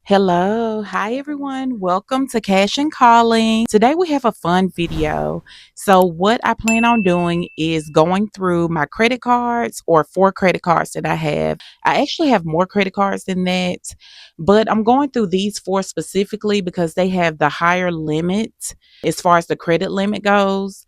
Hello. Hi, everyone. Welcome to Cash and Calling. Today we have a fun video. So, what I plan on doing is going through my credit cards or four credit cards that I have. I actually have more credit cards than that, but I'm going through these four specifically because they have the higher limit as far as the credit limit goes.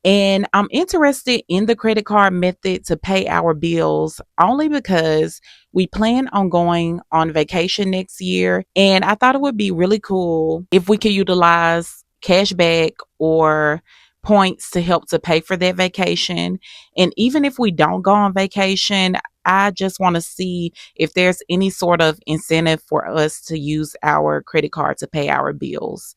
And I'm interested in the credit card method to pay our bills only because we plan on going on vacation next year. And I thought it would be really cool if we could utilize cash back or points to help to pay for that vacation. And even if we don't go on vacation, I just want to see if there's any sort of incentive for us to use our credit card to pay our bills.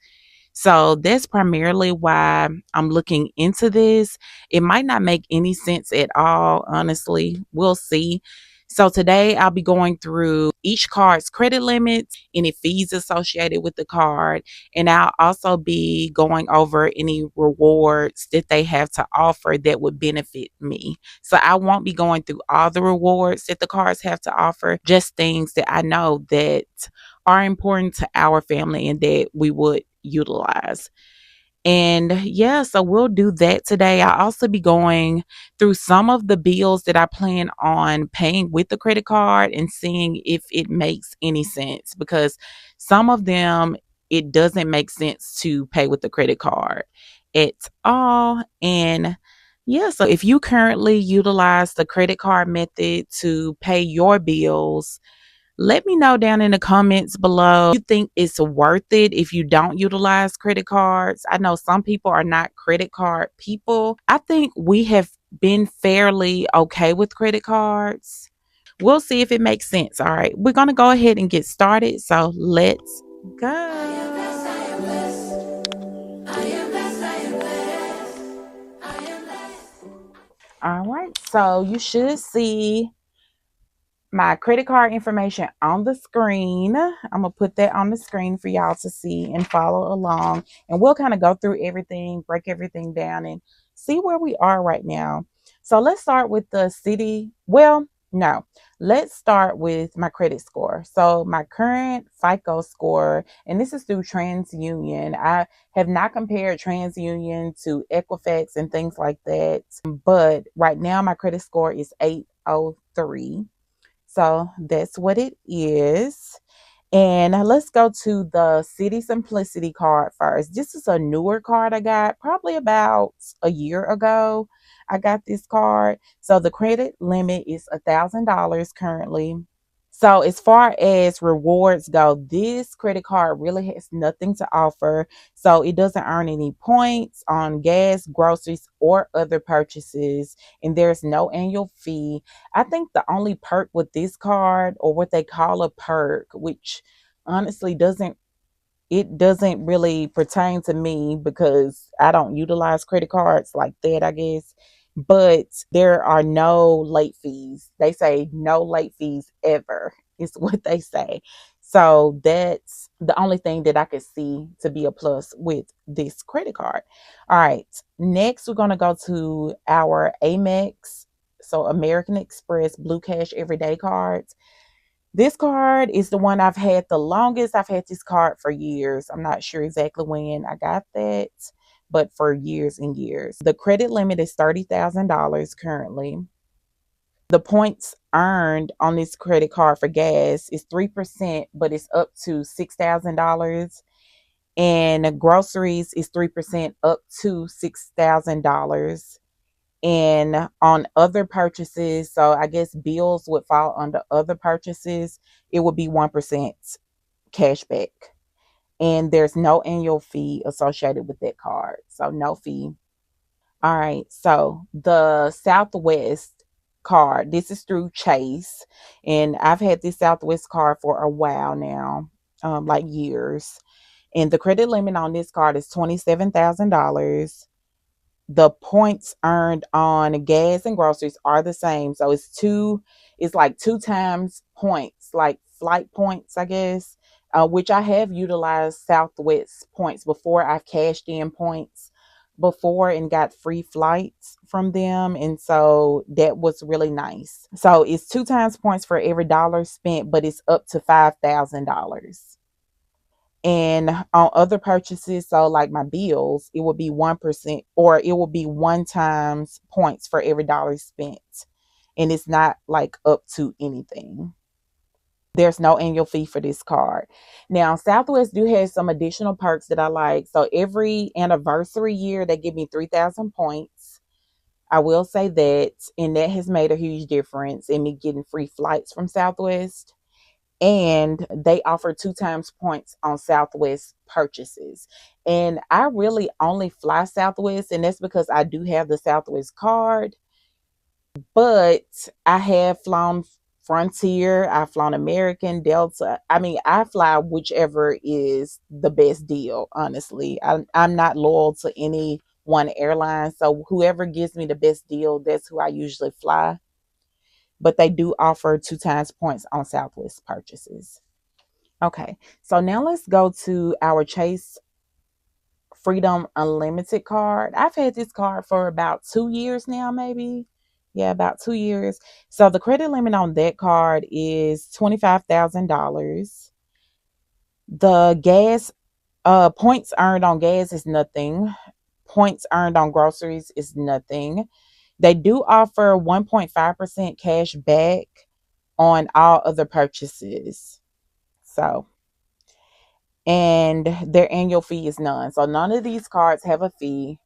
So that's primarily why I'm looking into this. It might not make any sense at all, honestly. We'll see. So today I'll be going through each card's credit limits, any fees associated with the card, and I'll also be going over any rewards that they have to offer that would benefit me. So I won't be going through all the rewards that the cards have to offer, just things that I know that are important to our family and that we would utilize. And yeah, so we'll do that today. I'll also be going through some of the bills that I plan on paying with the credit card and seeing if it makes any sense because some of them it doesn't make sense to pay with the credit card at all. And yeah, so if you currently utilize the credit card method to pay your bills, let me know down in the comments below. You think it's worth it if you don't utilize credit cards? I know some people are not credit card people. I think we have been fairly okay with credit cards. We'll see if it makes sense. All right, we're going to go ahead and get started. So let's go. All right, so you should see my credit card information on the screen. I'm gonna put that on the screen for y'all to see and follow along. And we'll kind of go through everything, break everything down, and see where we are right now. So let's start with the city. Well, no, let's start with my credit score. So my current FICO score, and this is through TransUnion. I have not compared TransUnion to Equifax and things like that, but right now my credit score is 803. So that's what it is. And let's go to the City Simplicity card first. This is a newer card I got probably about a year ago. I got this card. So the credit limit is $1,000 currently. So as far as rewards go, this credit card really has nothing to offer. So it doesn't earn any points on gas, groceries, or other purchases, and there's no annual fee. I think the only perk with this card, or what they call a perk, which honestly doesn't really pertain to me because I don't utilize credit cards like that, I guess. But there are no late fees. They say no late fees ever, is what they say. So that's the only thing that I could see to be a plus with this credit card. All right. Next, we're going to go to our Amex. So American Express Blue Cash Everyday cards. This card is the one I've had the longest. I've had this card for years. I'm not sure exactly when I got that, but for years and years. The credit limit is $30,000 currently. The points earned on this credit card for gas is 3%, but it's up to $6,000. And groceries is 3% up to $6,000. And on other purchases, so I guess bills would fall under other purchases, it would be 1% cash back. And there's no annual fee associated with that card. So no fee. All right. So the Southwest card, this is through Chase. And I've had this Southwest card for a while now, like years. And the credit limit on this card is $27,000. The points earned on gas and groceries are the same. So it's like two times points, like flight points, I guess, which I have utilized Southwest points before. I've cashed in points before and got free flights from them. And so that was really nice. So it's two times points for every dollar spent, but it's up to $5,000. And on other purchases, so like my bills, it will be 1%, or it will be one times points for every dollar spent. And it's not like up to anything. There's no annual fee for this card. Now, Southwest do have some additional perks that I like. So every anniversary year, they give me 3,000 points. I will say that, and that has made a huge difference in me getting free flights from Southwest. And they offer two times points on Southwest purchases. And I really only fly Southwest, and that's because I do have the Southwest card. But I have flown Frontier, I've flown American, Delta. I mean, I fly whichever is the best deal, honestly. I'm not loyal to any one airline. So whoever gives me the best deal, that's who I usually fly. But they do offer two times points on Southwest purchases. Okay, so now let's go to our Chase Freedom Unlimited card. I've had this card for about 2 years now, maybe. Yeah, about 2 years. So the credit limit on that card is $25,000. The gas points earned on gas is nothing. Points earned on groceries is nothing. They do offer 1.5% cash back on all other purchases. So, and their annual fee is none. So none of these cards have a fee.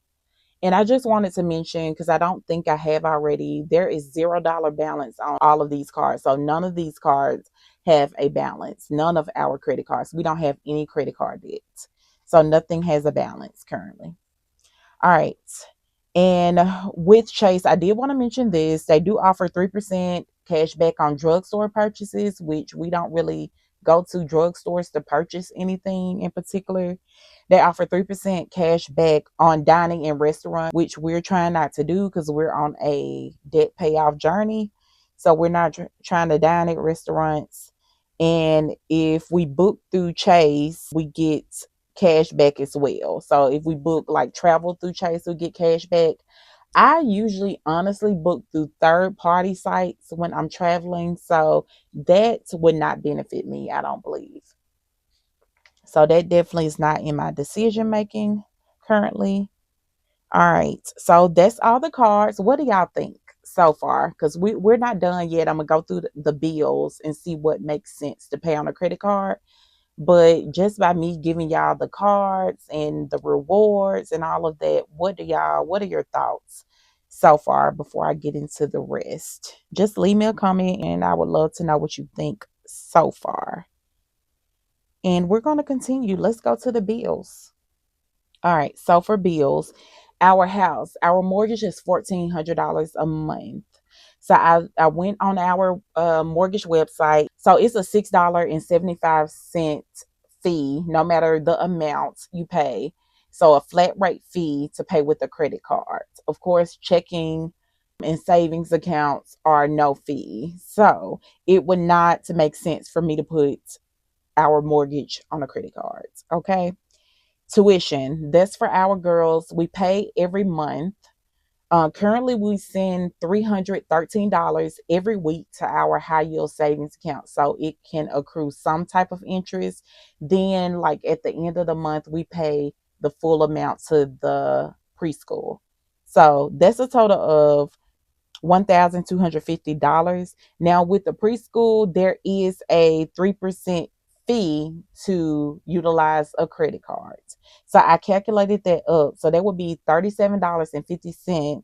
And I just wanted to mention, because I don't think I have already, there is $0 balance on all of these cards. So none of these cards have a balance. None of our credit cards. We don't have any credit card debt. So nothing has a balance currently. All right. And with Chase, I did want to mention this. They do offer 3% cash back on drugstore purchases, which we don't really go to drugstores to purchase anything in particular. They offer 3% cash back on dining in restaurants, which we're trying not to do because we're on a debt payoff journey. So we're not trying to dine at restaurants. And if we book through Chase, we get cash back as well. So if we book like travel through Chase, we get cash back. I usually honestly book through third party sites when I'm traveling. So that would not benefit me, I don't believe. So that definitely is not in my decision making currently. All right. So that's all the cards. What do y'all think so far? Because we're not done yet. I'm going to go through the bills and see what makes sense to pay on a credit card. But just by me giving y'all the cards and the rewards and all of that, what are your thoughts so far before I get into the rest? Just leave me a comment and I would love to know what you think so far. And we're going to continue. Let's go to the bills. All right. So for bills, our mortgage is $1,400 a month. So I went on our mortgage website. So it's a $6.75 fee, no matter the amount you pay. So a flat rate fee to pay with a credit card. Of course, checking and savings accounts are no fee. So it would not make sense for me to put our mortgage on a credit card. Okay. Tuition, that's for our girls. We pay every month. Currently, we send $313 every week to our high yield savings account, so it can accrue some type of interest. Then, like at the end of the month, we pay the full amount to the preschool. So that's a total of $1,250. Now, with the preschool, there is a 3% fee to utilize a credit card. So I calculated that up. So that would be $37.50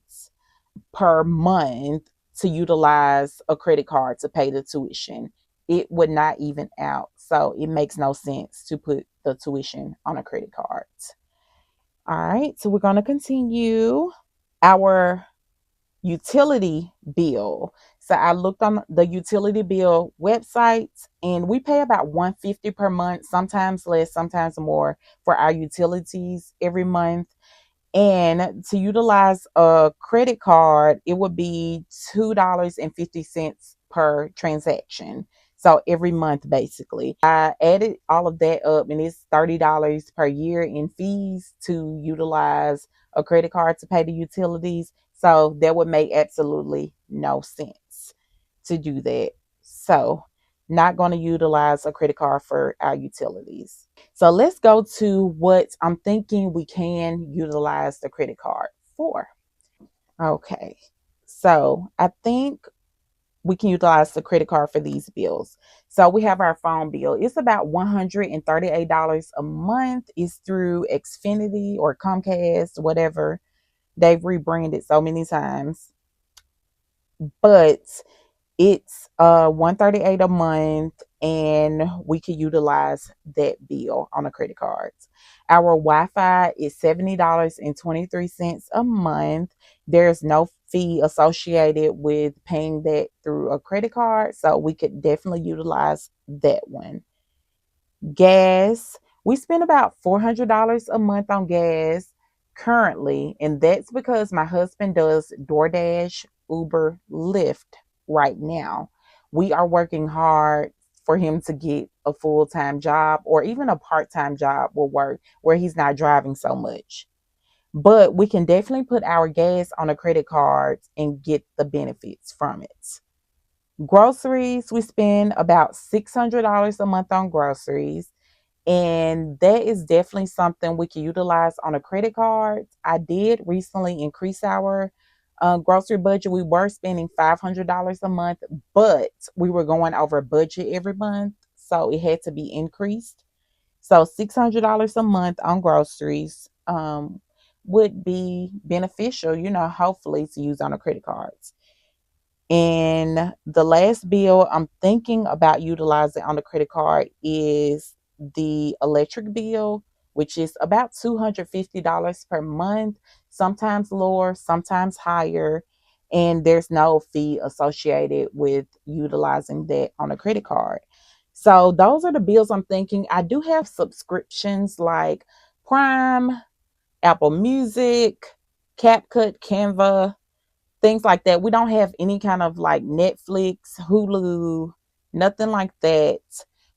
per month to utilize a credit card to pay the tuition. It would not even out. So it makes no sense to put the tuition on a credit card. All right. So we're going to continue our utility bill. So I looked on the utility bill website and we pay about $150 per month, sometimes less, sometimes more for our utilities every month. And to utilize a credit card, it would be $2.50 per transaction. So every month, basically. I added all of that up and it's $30 per year in fees to utilize a credit card to pay the utilities. So that would make absolutely no sense to do that. So not going to utilize a credit card for our utilities. So let's go to what I'm thinking we can utilize the credit card for. Okay. So I think we can utilize the credit card for these bills. So we have our phone bill. It's about $138 a month. It's through Xfinity or Comcast, whatever. They've rebranded so many times. But it's 138 a month, and we can utilize that bill on a credit card. Our Wi-Fi is $70.23 a month. There's no fee associated with paying that through a credit card, so we could definitely utilize that one. Gas, we spend about $400 a month on gas currently, and that's because my husband does DoorDash, Uber, Lyft right now. We are working hard for him to get a full-time job, or even a part-time job will work where he's not driving so much. But we can definitely put our gas on a credit card and get the benefits from it. Groceries, we spend about $600 a month on groceries, and that is definitely something we can utilize on a credit card. I did recently increase our grocery budget. We were spending $500 a month, but we were going over budget every month, so it had to be increased. So $600 a month on groceries would be beneficial, hopefully to use on a credit card. And the last bill I'm thinking about utilizing on the credit card is the electric bill, which is about $250 per month, sometimes lower, sometimes higher. And there's no fee associated with utilizing that on a credit card. So those are the bills I'm thinking. I do have subscriptions like Prime, Apple Music, CapCut, Canva, things like that. We don't have any kind of like Netflix, Hulu, nothing like that.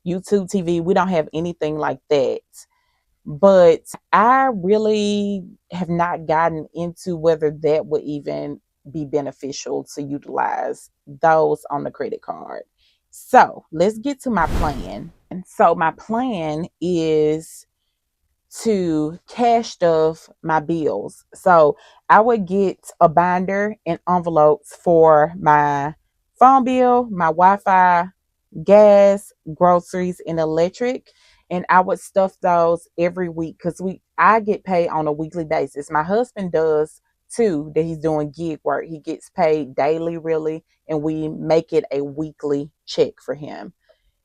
YouTube TV, we don't have anything like that. But I really have not gotten into whether that would even be beneficial to utilize those on the credit card. So let's get to my plan. And so my plan is to cash stuff my bills. So I would get a binder and envelopes for my phone bill, my Wi-Fi, gas, groceries, and electric. And I would stuff those every week because I get paid on a weekly basis. My husband does too, that he's doing gig work. He gets paid daily, really, and we make it a weekly check for him.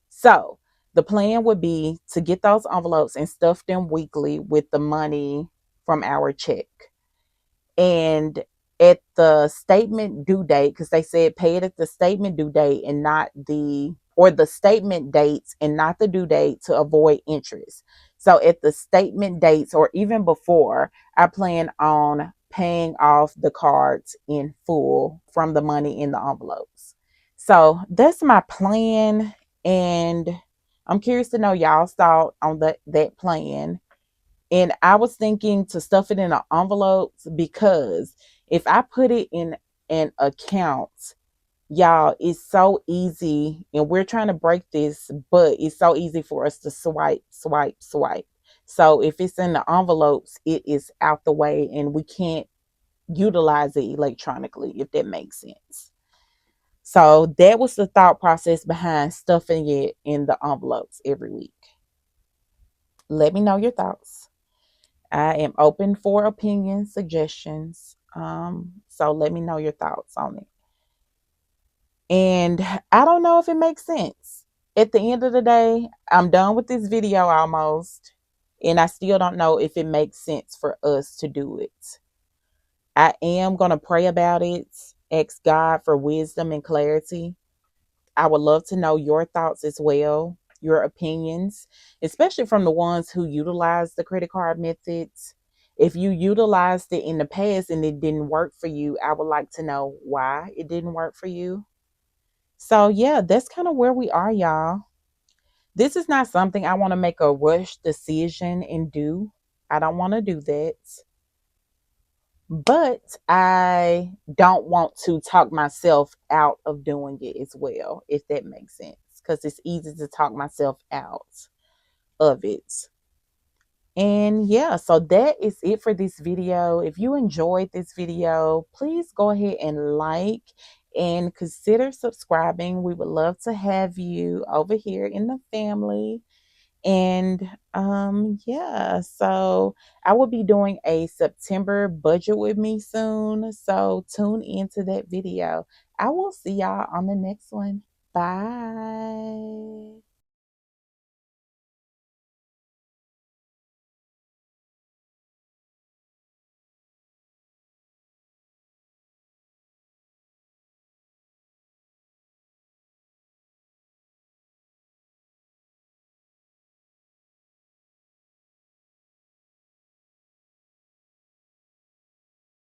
So the plan would be to get those envelopes and stuff them weekly with the money from our check. And at the statement due date, because they said pay it at the statement due date and not or the statement dates and not the due date to avoid interest. So at the statement dates or even before, I plan on paying off the cards in full from the money in the envelopes. So that's my plan. And I'm curious to know y'all's thought on that plan. And I was thinking to stuff it in an envelope because if I put it in an account, y'all, it's so easy. And we're trying to break this, but it's so easy for us to swipe, swipe, swipe. So if it's in the envelopes, it is out the way and we can't utilize it electronically, if that makes sense. So that was the thought process behind stuffing it in the envelopes every week. Let me know your thoughts. I am open for opinions, suggestions. So let me know your thoughts on it. And I don't know if it makes sense. At the end of the day, I'm done with this video almost. And I still don't know if it makes sense for us to do it. I am going to pray about it, ask God for wisdom and clarity. I would love to know your thoughts as well, your opinions, especially from the ones who utilize the credit card methods. If you utilized it in the past and it didn't work for you, I would like to know why it didn't work for you. So, yeah, that's kind of where we are, y'all. This is not something I want to make a rush decision and do. I don't want to do that. But I don't want to talk myself out of doing it as well, if that makes sense. because it's easy to talk myself out of it. And yeah, so that is it for this video. If you enjoyed this video, please go ahead and like and consider subscribing. We would love to have you over here in the family. And yeah, so I will be doing a September budget with me soon. So tune into that video. I will see y'all on the next one. Bye.